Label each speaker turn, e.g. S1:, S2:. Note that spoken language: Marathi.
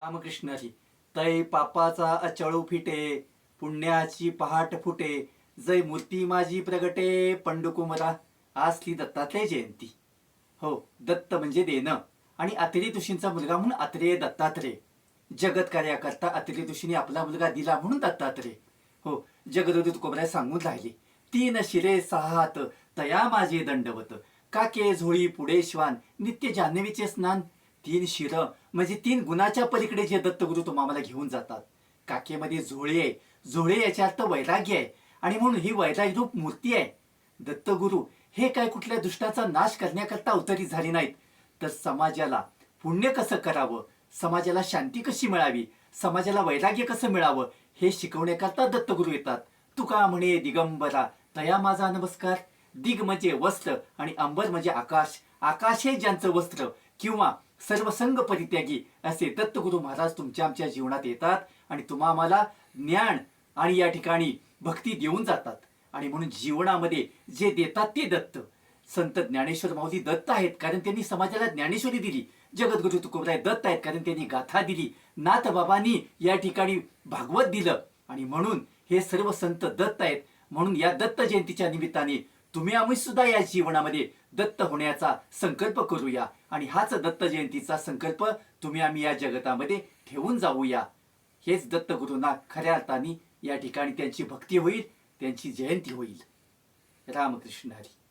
S1: रामकृष्ण हरी. तै पापाचा अचळू फिटे, पुण्याची पहाट फुटे, जय मूर्ती माझी प्रगटे पंडुकुमरा. आज ती दत्तात्रय जयंती. हो, दत्त म्हणजे देणं. आणि अत्रेय ऋषींचा मुलगा म्हणून अत्रेय दत्तात्रय. जगत कार्याकरता अत्रेय ऋषीने आपला मुलगा दिला म्हणून दत्तात्रय. हो, जगदूत तुकोबराय सांगून राहिले, तीन शिरे सहा हात तया माझे दंडवत, काके झोळी पुढे श्वान नित्य जान्हवीचे स्नान. तीन शिर म्हणजे तीन गुणाच्या पलीकडे जे दत्तगुरु तुम्हाला घेऊन जातात. काकेमध्ये झोळे आहे, झोळे याच्या अर्थ वैराग्य आहे, आणि म्हणून ही वैराग्य रूप मूर्ती आहे. दत्तगुरु हे काय कुठल्या दुष्टाचा नाश करण्याकरता अवतरित झाले नाहीत, तर समाजाला पुण्य कसं करावं, समाजाला शांती कशी मिळावी, समाजाला वैराग्य कसं मिळावं हे शिकवण्याकरता दत्तगुरु येतात. तुका म्हणे दिगंबरा तया माझा नमस्कार. दिग म्हणजे वस्त्र आणि अंबर म्हणजे आकाश. आकाश हे ज्यांचं वस्त्र किंवा सर्वसंग परित्यागी असे दत्तगुरु महाराज तुमच्या आमच्या जीवनात येतात आणि तुम्हाला ज्ञान आणि या ठिकाणी भक्ती देऊन जातात. आणि म्हणून जीवनामध्ये जे देतात ते दत्त. संत ज्ञानेश्वर माऊली दत्त आहेत कारण त्यांनी समाजाला ज्ञानेश्वरी दिली. जगद्गुरु तुकोबराय दत्त आहेत कारण त्यांनी गाथा दिली. नाथबाबांनी या ठिकाणी भागवत दिलं. आणि म्हणून हे सर्व संत दत्त आहेत. म्हणून या दत्त जयंतीच्या निमित्ताने तुम्ही आम्ही सुद्धा या जीवनामध्ये दत्त होण्याचा संकल्प करूया आणि हाच दत्त जयंतीचा संकल्प तुम्ही आम्ही या जगतामध्ये ठेवून जाऊया. हेच दत्तगुरूंना खऱ्या अर्थाने या ठिकाणी त्यांची भक्ती होईल, त्यांची जयंती होईल. रामकृष्ण हरी.